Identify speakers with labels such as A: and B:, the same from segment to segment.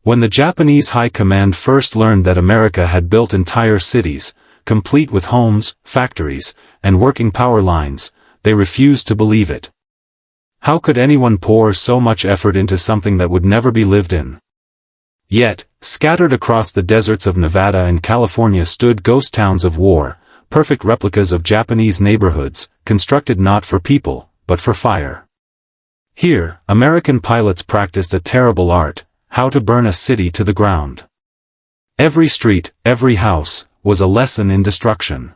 A: When the Japanese High Command first learned that America had built entire cities, complete with homes, factories, and working power lines, they refused to believe it. How could anyone pour so much effort into something that would never be lived in? Yet, scattered across the deserts of Nevada and California stood ghost towns of war, perfect replicas of Japanese neighborhoods, constructed not for people, but for fire. Here, American pilots practiced a terrible art, how to burn a city to the ground. Every street, every house, was a lesson in destruction.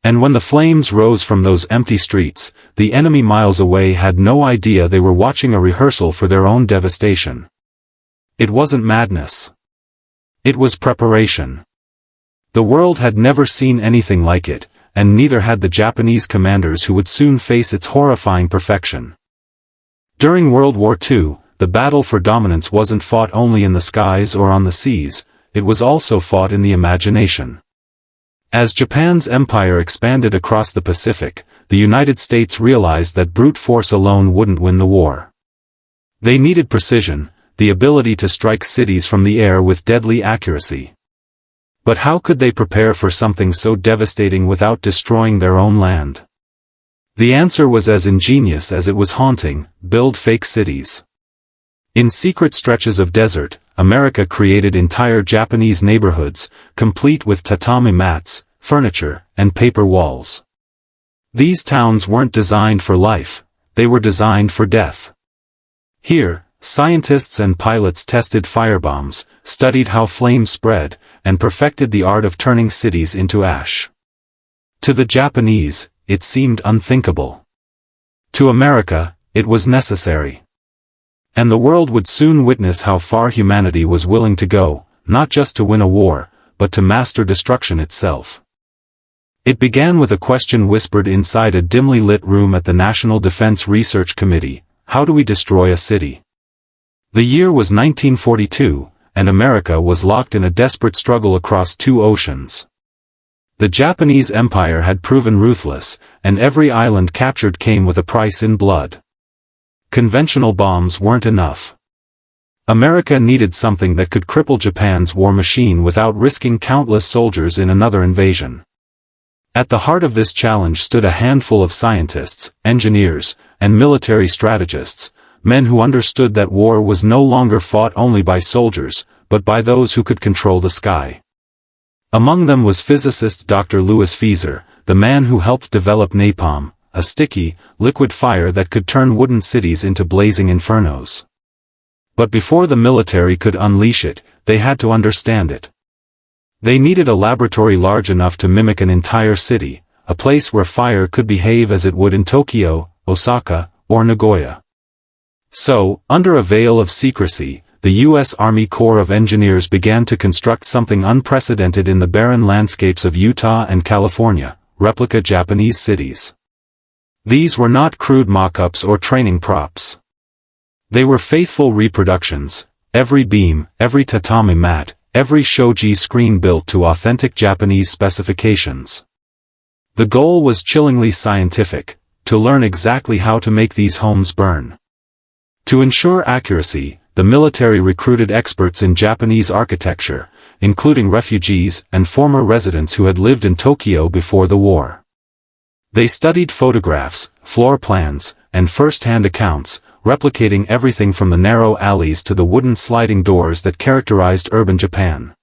A: And when the flames rose from those empty streets, the enemy miles away had no idea they were watching a rehearsal for their own devastation. It wasn't madness. It was preparation. The world had never seen anything like it, and neither had the Japanese commanders who would soon face its horrifying perfection. During World War II, the battle for dominance wasn't fought only in the skies or on the seas, it was also fought in the imagination. As Japan's empire expanded across the Pacific, the United States realized that brute force alone wouldn't win the war. They needed precision, the ability to strike cities from the air with deadly accuracy. But how could they prepare for something so devastating without destroying their own land? The answer was as ingenious as it was haunting: build fake cities. In secret stretches of desert, America created entire Japanese neighborhoods, complete with tatami mats, furniture, and paper walls. These towns weren't designed for life, they were designed for death. Here, scientists and pilots tested firebombs, studied how flames spread, and perfected the art of turning cities into ash. To the Japanese, it seemed unthinkable. To America, it was necessary. And the world would soon witness how far humanity was willing to go, not just to win a war, but to master destruction itself. It began with a question whispered inside a dimly lit room at the National Defense Research Committee: how do we destroy a city? The year was 1942, and America was locked in a desperate struggle across two oceans. The Japanese Empire had proven ruthless, and every island captured came with a price in blood. Conventional bombs weren't enough. America needed something that could cripple Japan's war machine without risking countless soldiers in another invasion. At the heart of this challenge stood a handful of scientists, engineers, and military strategists, men who understood that war was no longer fought only by soldiers, but by those who could control the sky. Among them was physicist Dr. Louis Fieser, the man who helped develop napalm, a sticky, liquid fire that could turn wooden cities into blazing infernos. But before the military could unleash it, they had to understand it. They needed a laboratory large enough to mimic an entire city, a place where fire could behave as it would in Tokyo, Osaka, or Nagoya. So, under a veil of secrecy, the U.S. Army Corps of Engineers began to construct something unprecedented in the barren landscapes of Utah and California: replica Japanese cities. These were not crude mock-ups or training props. They were faithful reproductions, every beam, every tatami mat, every shoji screen built to authentic Japanese specifications. The goal was chillingly scientific: to learn exactly how to make these homes burn. To ensure accuracy, the military recruited experts in Japanese architecture, including refugees and former residents who had lived in Tokyo before the war. They studied photographs, floor plans, and first-hand accounts, replicating everything from the narrow alleys to the wooden sliding doors that characterized urban Japan.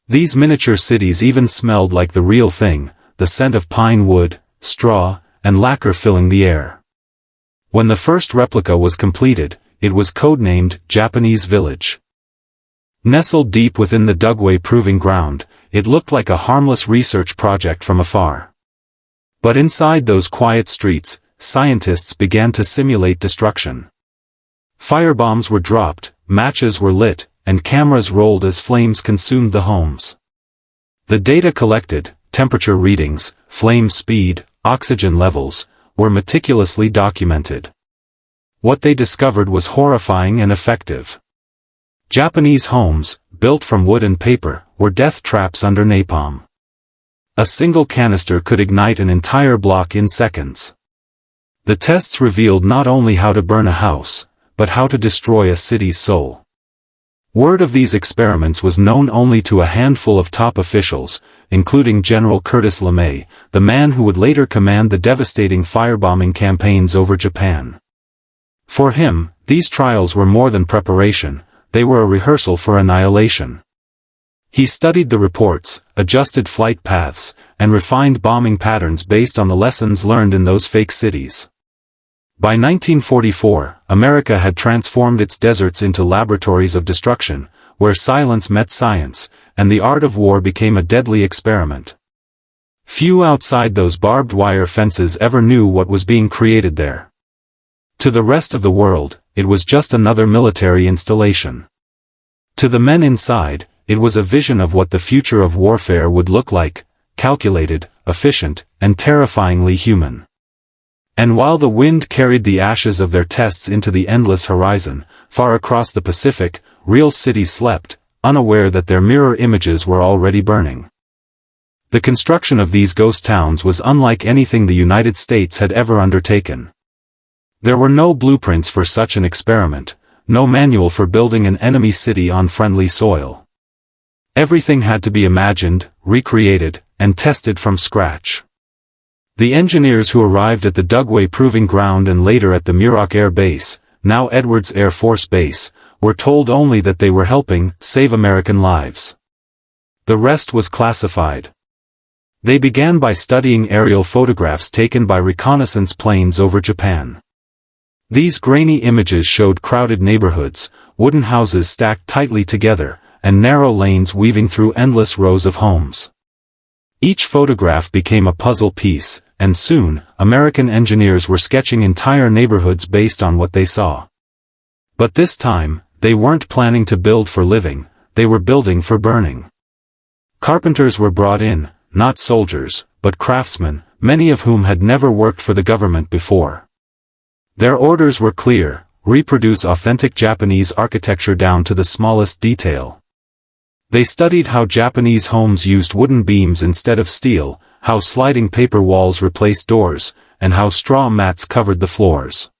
A: These miniature cities even smelled like the real thing, the scent of pine wood, straw, and lacquer filling the air. When the first replica was completed, it was codenamed Japanese Village. Nestled deep within the Dugway Proving Ground, it looked like a harmless research project from afar. But inside those quiet streets, scientists began to simulate destruction. Firebombs were dropped, matches were lit, and cameras rolled as flames consumed the homes. The data collected, temperature readings, flame speed, oxygen levels, were meticulously documented. What they discovered was horrifying and effective. Japanese homes, built from wood and paper, were death traps under napalm. A single canister could ignite an entire block in seconds. The tests revealed not only how to burn a house, but how to destroy a city's soul. Word of these experiments was known only to a handful of top officials, including General Curtis LeMay, the man who would later command the devastating firebombing campaigns over Japan. For him, these trials were more than preparation, they were a rehearsal for annihilation. He studied the reports, adjusted flight paths, and refined bombing patterns based on the lessons learned in those fake cities. By 1944, America had transformed its deserts into laboratories of destruction, where silence met science, and the art of war became a deadly experiment. Few outside those barbed wire fences ever knew what was being created there. To the rest of the world, it was just another military installation. To the men inside, it was a vision of what the future of warfare would look like, calculated, efficient, and terrifyingly human. And while the wind carried the ashes of their tests into the endless horizon, far across the Pacific, real cities slept, unaware that their mirror images were already burning. The construction of these ghost towns was unlike anything the United States had ever undertaken. There were no blueprints for such an experiment, no manual for building an enemy city on friendly soil. Everything had to be imagined, recreated, and tested from scratch. The engineers who arrived at the Dugway Proving Ground and later at the Muroc Air Base, now Edwards Air Force Base, were told only that they were helping save American lives. The rest was classified. They began by studying aerial photographs taken by reconnaissance planes over Japan. These grainy images showed crowded neighborhoods, wooden houses stacked tightly together, and narrow lanes weaving through endless rows of homes. Each photograph became a puzzle piece, and soon, American engineers were sketching entire neighborhoods based on what they saw. But this time, they weren't planning to build for living, they were building for burning. Carpenters were brought in, not soldiers, but craftsmen, many of whom had never worked for the government before. Their orders were clear: reproduce authentic Japanese architecture down to the smallest detail. They studied how Japanese homes used wooden beams instead of steel, how sliding paper walls replaced doors, and how straw mats covered the floors.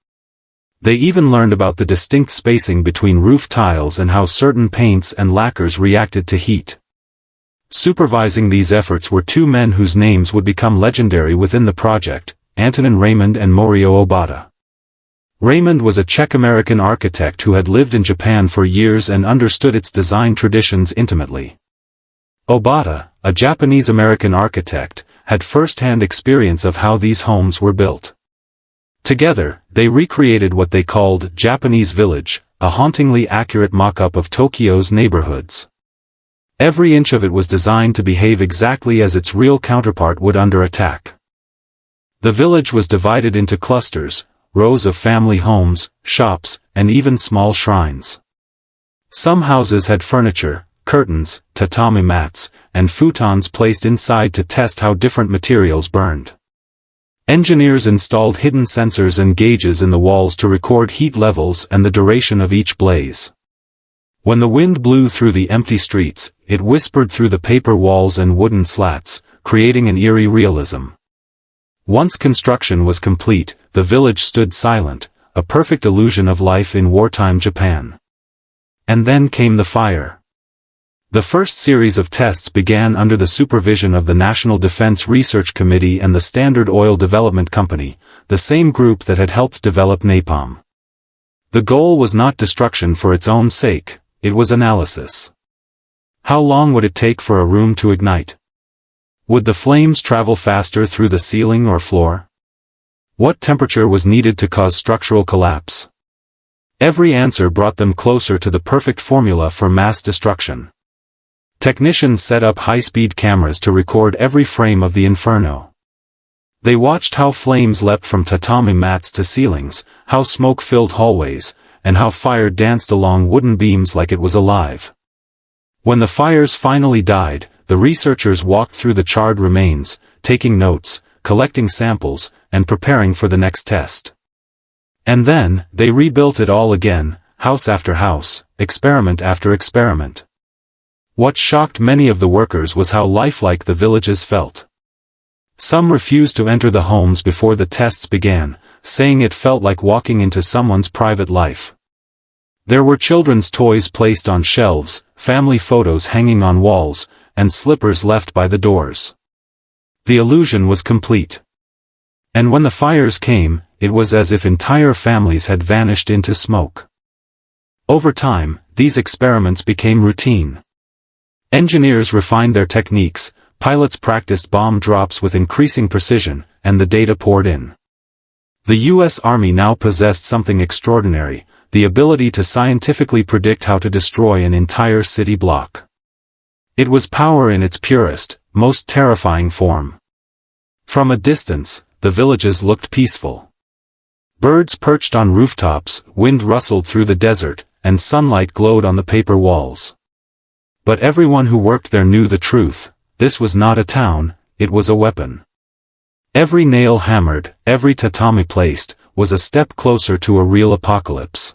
A: They even learned about the distinct spacing between roof tiles and how certain paints and lacquers reacted to heat. Supervising these efforts were two men whose names would become legendary within the project, Antonin Raymond and Morio Obata. Raymond was a Czech-American architect who had lived in Japan for years and understood its design traditions intimately. Obata, a Japanese-American architect, had first-hand experience of how these homes were built. Together, they recreated what they called Japanese Village, a hauntingly accurate mock-up of Tokyo's neighborhoods. Every inch of it was designed to behave exactly as its real counterpart would under attack. The village was divided into clusters, rows of family homes, shops, and even small shrines. Some houses had furniture, curtains, tatami mats, and futons placed inside to test how different materials burned. Engineers installed hidden sensors and gauges in the walls to record heat levels and the duration of each blaze. When the wind blew through the empty streets, it whispered through the paper walls and wooden slats, creating an eerie realism. Once construction was complete, the village stood silent, a perfect illusion of life in wartime Japan. And then came the fire. The first series of tests began under the supervision of the National Defense Research Committee and the Standard Oil Development Company, the same group that had helped develop napalm. The goal was not destruction for its own sake, it was analysis. How long would it take for a room to ignite? Would the flames travel faster through the ceiling or floor? What temperature was needed to cause structural collapse? Every answer brought them closer to the perfect formula for mass destruction. Technicians set up high-speed cameras to record every frame of the inferno. They watched how flames leapt from tatami mats to ceilings, how smoke filled hallways, and how fire danced along wooden beams like it was alive. When the fires finally died, the researchers walked through the charred remains, taking notes, collecting samples, and preparing for the next test. And then, they rebuilt it all again, house after house, experiment after experiment. What shocked many of the workers was how lifelike the villages felt. Some refused to enter the homes before the tests began, saying it felt like walking into someone's private life. There were children's toys placed on shelves, family photos hanging on walls, and slippers left by the doors. The illusion was complete. And when the fires came, it was as if entire families had vanished into smoke. Over time, these experiments became routine. Engineers refined their techniques, pilots practiced bomb drops with increasing precision, and the data poured in. The U.S. Army now possessed something extraordinary, the ability to scientifically predict how to destroy an entire city block. It was power in its purest, most terrifying form. From a distance, the villages looked peaceful. Birds perched on rooftops, wind rustled through the desert, and sunlight glowed on the paper walls. But everyone who worked there knew the truth: this was not a town, it was a weapon. Every nail hammered, every tatami placed, was a step closer to a real apocalypse.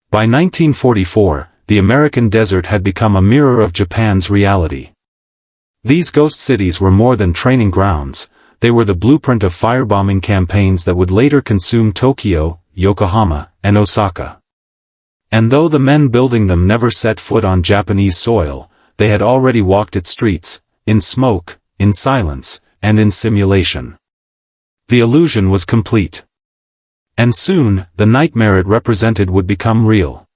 A: By 1944, the American desert had become a mirror of Japan's reality. These ghost cities were more than training grounds, they were the blueprint of firebombing campaigns that would later consume Tokyo, Yokohama, and Osaka. And though the men building them never set foot on Japanese soil, they had already walked its streets, in smoke, in silence, and in simulation. The illusion was complete. And soon, the nightmare it represented would become real.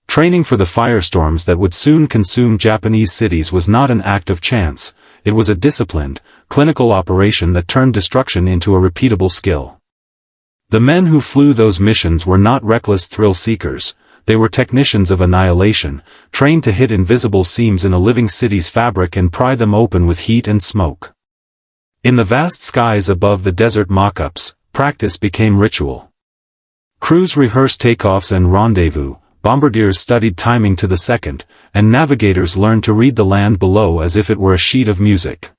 A: Training for the firestorms that would soon consume Japanese cities was not an act of chance, it was a disciplined, clinical operation that turned destruction into a repeatable skill. The men who flew those missions were not reckless thrill seekers, they were technicians of annihilation, trained to hit invisible seams in a living city's fabric and pry them open with heat and smoke. In the vast skies above the desert mock-ups, practice became ritual. Crews rehearsed takeoffs and rendezvous, bombardiers studied timing to the second, and navigators learned to read the land below as if it were a sheet of music.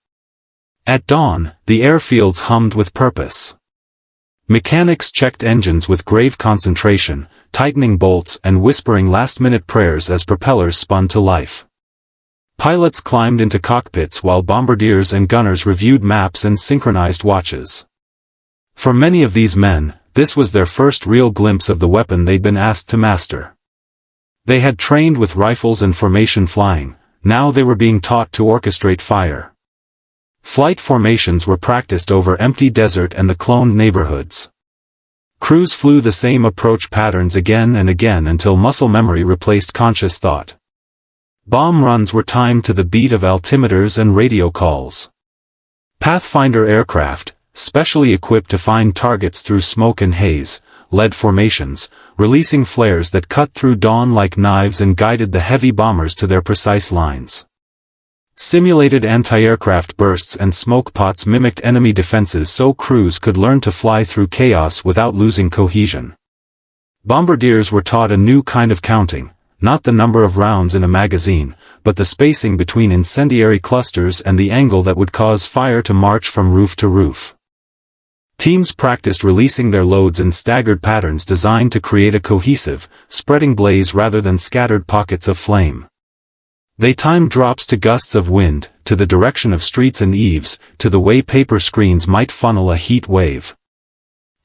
A: At dawn, the airfields hummed with purpose. Mechanics checked engines with grave concentration, tightening bolts and whispering last-minute prayers as propellers spun to life. Pilots climbed into cockpits while bombardiers and gunners reviewed maps and synchronized watches. For many of these men, this was their first real glimpse of the weapon they'd been asked to master. They had trained with rifles and formation flying, now they were being taught to orchestrate fire. Flight formations were practiced over empty desert and the cloned neighborhoods. Crews flew the same approach patterns again and again until muscle memory replaced conscious thought. Bomb runs were timed to the beat of altimeters and radio calls. Pathfinder aircraft, specially equipped to find targets through smoke and haze, led formations, releasing flares that cut through dawn like knives and guided the heavy bombers to their precise lines. Simulated anti-aircraft bursts and smoke pots mimicked enemy defenses so crews could learn to fly through chaos without losing cohesion. Bombardiers were taught a new kind of counting, not the number of rounds in a magazine, but the spacing between incendiary clusters and the angle that would cause fire to march from roof to roof. Teams practiced releasing their loads in staggered patterns designed to create a cohesive, spreading blaze rather than scattered pockets of flame. They timed drops to gusts of wind, to the direction of streets and eaves, to the way paper screens might funnel a heat wave.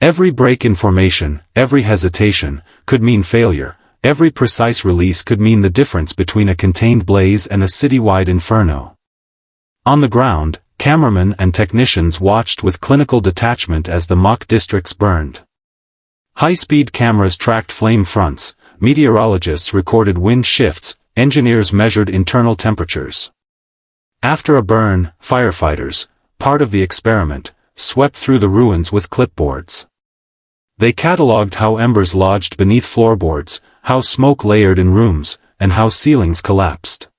A: Every break in formation, every hesitation, could mean failure, every precise release could mean the difference between a contained blaze and a citywide inferno. On the ground, cameramen and technicians watched with clinical detachment as the mock districts burned. High-speed cameras tracked flame fronts, meteorologists recorded wind shifts, engineers measured internal temperatures. After a burn, firefighters, part of the experiment, swept through the ruins with clipboards. They catalogued how embers lodged beneath floorboards, how smoke layered in rooms, and how ceilings collapsed.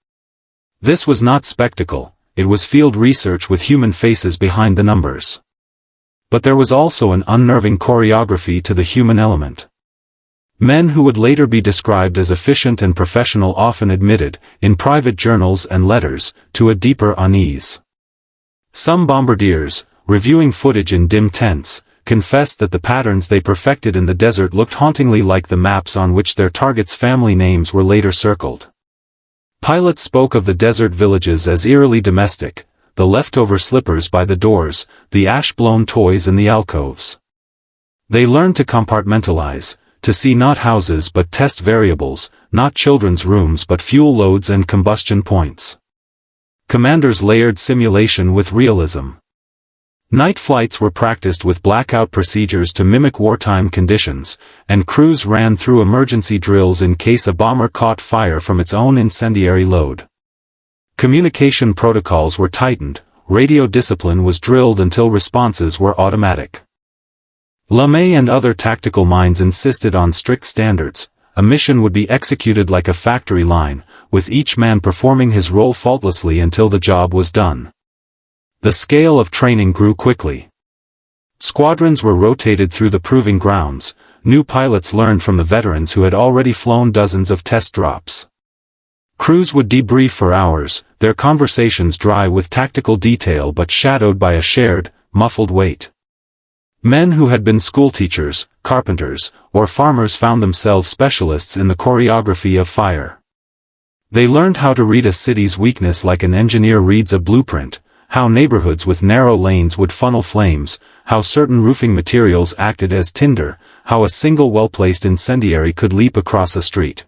A: This was not spectacle, it was field research with human faces behind the numbers. But there was also an unnerving choreography to the human element. Men who would later be described as efficient and professional often admitted, in private journals and letters, to a deeper unease. Some bombardiers, reviewing footage in dim tents, confessed that the patterns they perfected in the desert looked hauntingly like the maps on which their targets' family names were later circled. Pilots spoke of the desert villages as eerily domestic, the leftover slippers by the doors, the ash-blown toys in the alcoves. They learned to compartmentalize, to see not houses but test variables, not children's rooms but fuel loads and combustion points. Commanders layered simulation with realism. Night flights were practiced with blackout procedures to mimic wartime conditions, and crews ran through emergency drills in case a bomber caught fire from its own incendiary load. Communication protocols were tightened, radio discipline was drilled until responses were automatic. LeMay and other tactical minds insisted on strict standards. A mission would be executed like a factory line, with each man performing his role faultlessly until the job was done. The scale of training grew quickly. Squadrons were rotated through the proving grounds. New pilots learned from the veterans who had already flown dozens of test drops. Crews would debrief for hours, their conversations dry with tactical detail but shadowed by a shared, muffled weight. Men who had been schoolteachers, carpenters, or farmers found themselves specialists in the choreography of fire. They learned how to read a city's weakness like an engineer reads a blueprint, how neighborhoods with narrow lanes would funnel flames, how certain roofing materials acted as tinder, how a single well-placed incendiary could leap across a street.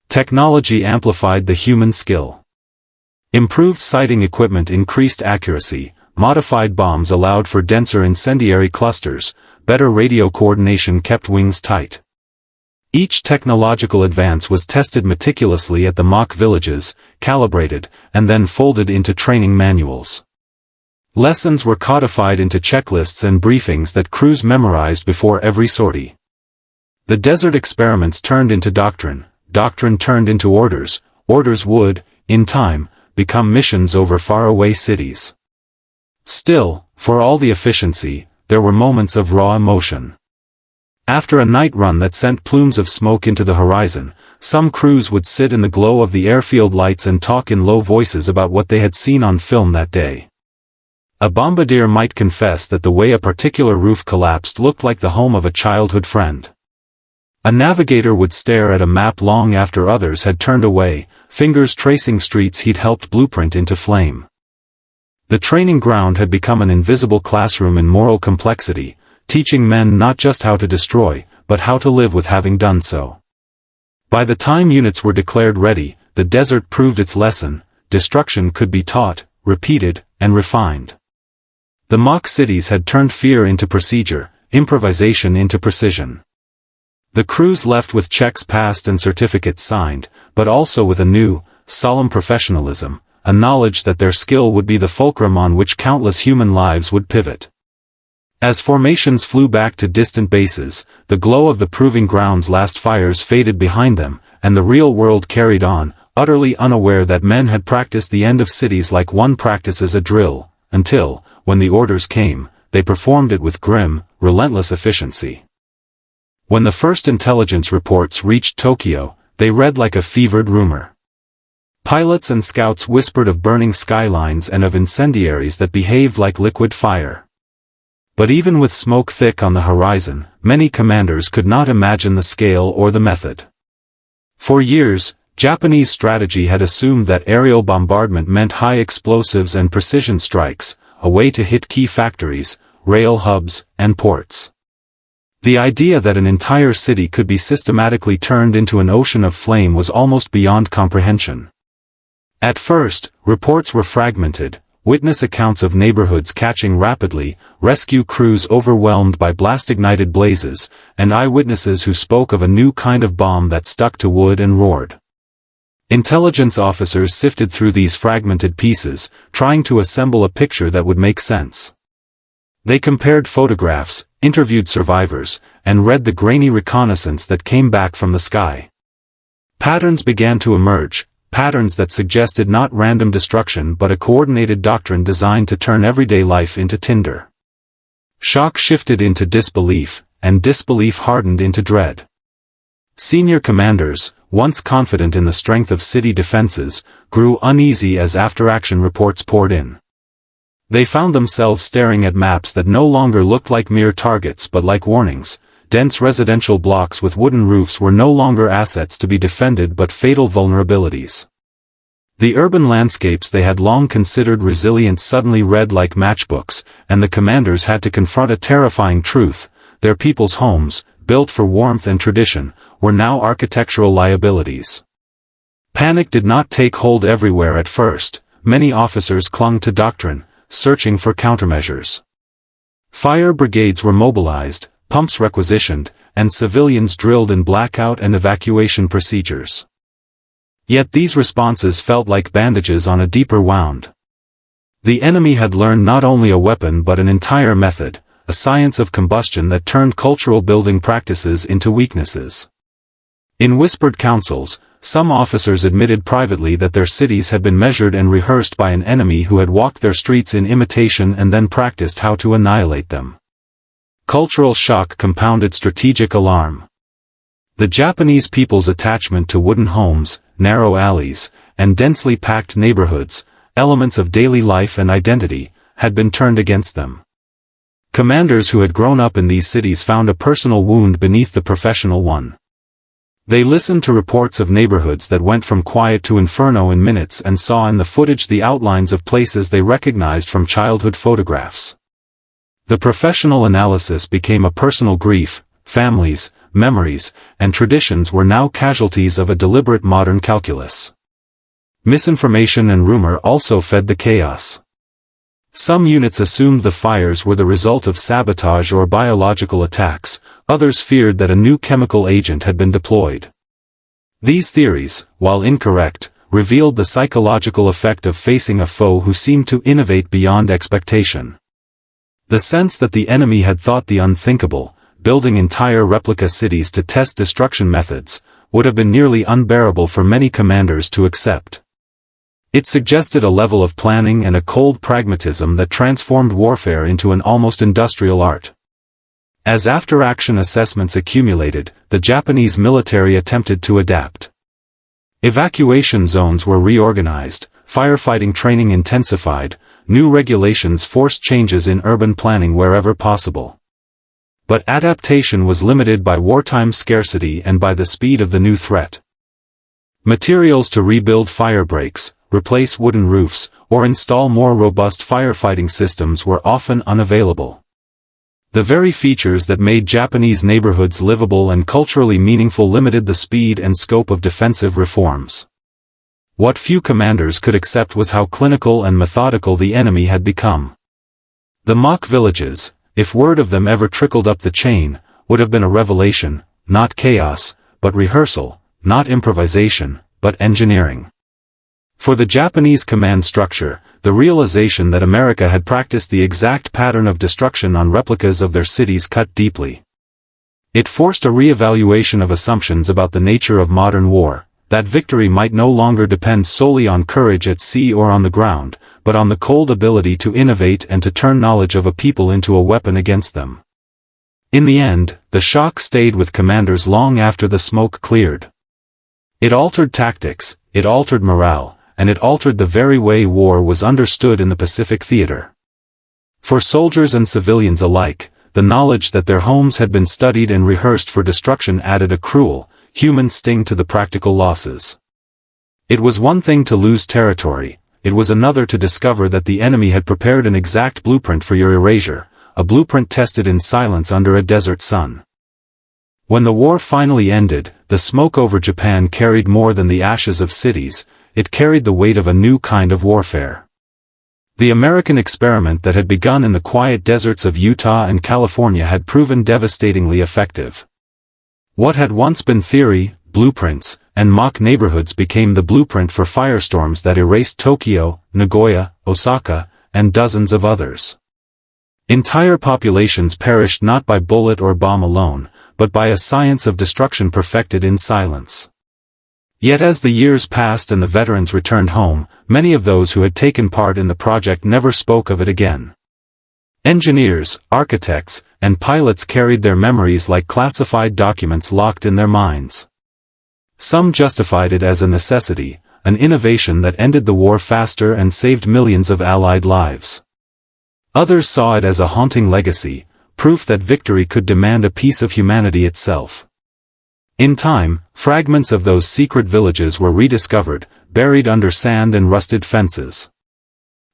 A: Technology amplified the human skill. Improved sighting equipment increased accuracy, modified bombs allowed for denser incendiary clusters, better radio coordination kept wings tight. Each technological advance was tested meticulously at the mock villages, calibrated, and then folded into training manuals. Lessons were codified into checklists and briefings that crews memorized before every sortie. The desert experiments turned into doctrine, doctrine turned into orders, orders would, in time, become missions over faraway cities. Still, for all the efficiency, there were moments of raw emotion. After a night run that sent plumes of smoke into the horizon, some crews would sit in the glow of the airfield lights and talk in low voices about what they had seen on film that day. A bombardier might confess that the way a particular roof collapsed looked like the home of a childhood friend. A navigator would stare at a map long after others had turned away, fingers tracing streets he'd helped blueprint into flame. The training ground had become an invisible classroom in moral complexity, teaching men not just how to destroy, but how to live with having done so. By the time units were declared ready, the desert proved its lesson: destruction could be taught, repeated, and refined. The mock cities had turned fear into procedure, improvisation into precision. The crews left with checks passed and certificates signed, but also with a new, solemn professionalism, a knowledge that their skill would be the fulcrum on which countless human lives would pivot. As formations flew back to distant bases, the glow of the proving grounds' last fires faded behind them, and the real world carried on, utterly unaware that men had practiced the end of cities like one practices a drill, until, when the orders came, they performed it with grim, relentless efficiency. When the first intelligence reports reached Tokyo, they read like a fevered rumor. Pilots and scouts whispered of burning skylines and of incendiaries that behaved like liquid fire. But even with smoke thick on the horizon, many commanders could not imagine the scale or the method. For years, Japanese strategy had assumed that aerial bombardment meant high explosives and precision strikes, a way to hit key factories, rail hubs, and ports. The idea that an entire city could be systematically turned into an ocean of flame was almost beyond comprehension. At first, reports were fragmented. Witness accounts of neighborhoods catching rapidly, rescue crews overwhelmed by blast-ignited blazes, and eyewitnesses who spoke of a new kind of bomb that stuck to wood and roared. Intelligence officers sifted through these fragmented pieces, trying to assemble a picture that would make sense. They compared photographs, interviewed survivors, and read the grainy reconnaissance that came back from the sky. Patterns began to emerge. Patterns that suggested not random destruction but a coordinated doctrine designed to turn everyday life into tinder. Shock shifted into disbelief, and disbelief hardened into dread. Senior commanders, once confident in the strength of city defenses, grew uneasy as after-action reports poured in. They found themselves staring at maps that no longer looked like mere targets but like warnings. Dense residential blocks with wooden roofs were no longer assets to be defended but fatal vulnerabilities. The urban landscapes they had long considered resilient suddenly read like matchbooks, and the commanders had to confront a terrifying truth: their people's homes, built for warmth and tradition, were now architectural liabilities. Panic did not take hold everywhere at first. Many officers clung to doctrine, searching for countermeasures. Fire brigades were mobilized, pumps requisitioned, and civilians drilled in blackout and evacuation procedures. Yet these responses felt like bandages on a deeper wound. The enemy had learned not only a weapon but an entire method, a science of combustion that turned cultural building practices into weaknesses. In whispered councils, some officers admitted privately that their cities had been measured and rehearsed by an enemy who had walked their streets in imitation and then practiced how to annihilate them. Cultural shock compounded strategic alarm. The Japanese people's attachment to wooden homes, narrow alleys, and densely packed neighborhoods, elements of daily life and identity, had been turned against them. Commanders who had grown up in these cities found a personal wound beneath the professional one. They listened to reports of neighborhoods that went from quiet to inferno in minutes and saw in the footage the outlines of places they recognized from childhood photographs. The professional analysis became a personal grief. Families, memories, and traditions were now casualties of a deliberate modern calculus. Misinformation and rumor also fed the chaos. Some units assumed the fires were the result of sabotage or biological attacks, others feared that a new chemical agent had been deployed. These theories, while incorrect, revealed the psychological effect of facing a foe who seemed to innovate beyond expectation. The sense that the enemy had thought the unthinkable, building entire replica cities to test destruction methods, would have been nearly unbearable for many commanders to accept. It suggested a level of planning and a cold pragmatism that transformed warfare into an almost industrial art. As after-action assessments accumulated, the Japanese military attempted to adapt. Evacuation zones were reorganized, firefighting training intensified, new regulations forced changes in urban planning wherever possible. But adaptation was limited by wartime scarcity and by the speed of the new threat. Materials to rebuild fire breaks, replace wooden roofs, or install more robust firefighting systems were often unavailable. The very features that made Japanese neighborhoods livable and culturally meaningful limited the speed and scope of defensive reforms. What few commanders could accept was how clinical and methodical the enemy had become. The mock villages, if word of them ever trickled up the chain, would have been a revelation, not chaos, but rehearsal, not improvisation, but engineering. For the Japanese command structure, the realization that America had practiced the exact pattern of destruction on replicas of their cities cut deeply. It forced a re-evaluation of assumptions about the nature of modern war, that victory might no longer depend solely on courage at sea or on the ground, but on the cold ability to innovate and to turn knowledge of a people into a weapon against them. In the end, the shock stayed with commanders long after the smoke cleared. It altered tactics, it altered morale, and it altered the very way war was understood in the Pacific theater. For soldiers and civilians alike, the knowledge that their homes had been studied and rehearsed for destruction added a cruel, human sting to the practical losses. It was one thing to lose territory, it was another to discover that the enemy had prepared an exact blueprint for your erasure, a blueprint tested in silence under a desert sun. When the war finally ended, the smoke over Japan carried more than the ashes of cities, it carried the weight of a new kind of warfare. The American experiment that had begun in the quiet deserts of Utah and California had proven devastatingly effective. What had once been theory, blueprints, and mock neighborhoods became the blueprint for firestorms that erased Tokyo, Nagoya, Osaka, and dozens of others. Entire populations perished not by bullet or bomb alone, but by a science of destruction perfected in silence. Yet as the years passed and the veterans returned home, many of those who had taken part in the project never spoke of it again. Engineers, architects, and pilots carried their memories like classified documents locked in their minds. Some justified it as a necessity, an innovation that ended the war faster and saved millions of Allied lives. Others saw it as a haunting legacy, proof that victory could demand a piece of humanity itself. In time, fragments of those secret villages were rediscovered, buried under sand and rusted fences.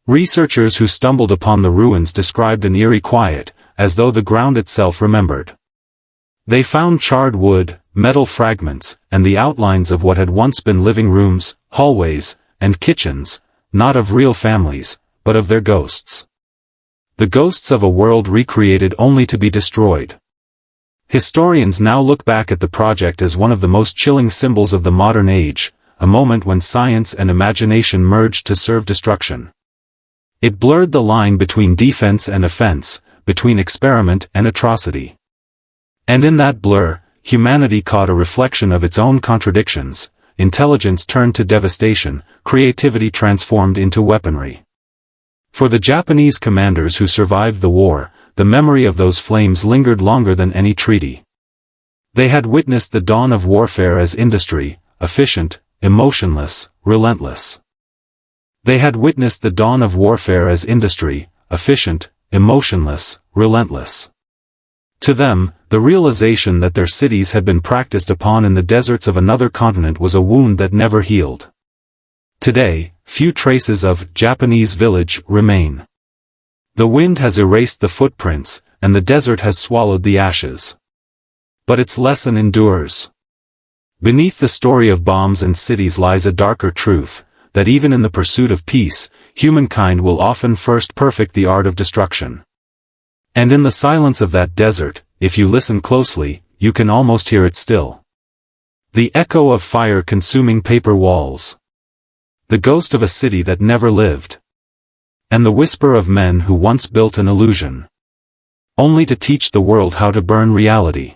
A: Researchers who stumbled upon the ruins described an eerie quiet, as though the ground itself remembered. They found charred wood, metal fragments, and the outlines of what had once been living rooms, hallways, and kitchens, not of real families, but of their ghosts. The ghosts of a world recreated only to be destroyed. Historians now look back at the project as one of the most chilling symbols of the modern age, a moment when science and imagination merged to serve destruction. It blurred the line between defense and offense, between experiment and atrocity. And in that blur, humanity caught a reflection of its own contradictions. Intelligence turned to devastation, creativity transformed into weaponry. For the Japanese commanders who survived the war, the memory of those flames lingered longer than any treaty. They had witnessed the dawn of warfare as industry, efficient, emotionless, relentless. They had witnessed the dawn of warfare as industry, efficient, emotionless, relentless. To them, the realization that their cities had been practiced upon in the deserts of another continent was a wound that never healed. Today, few traces of Japanese village remain. The wind has erased the footprints, and the desert has swallowed the ashes. But its lesson endures. Beneath the story of bombs and cities lies a darker truth, that even in the pursuit of peace, humankind will often first perfect the art of destruction. And in the silence of that desert, if you listen closely, you can almost hear it still. The echo of fire consuming paper walls. The ghost of a city that never lived. And the whisper of men who once built an illusion. Only to teach the world how to burn reality.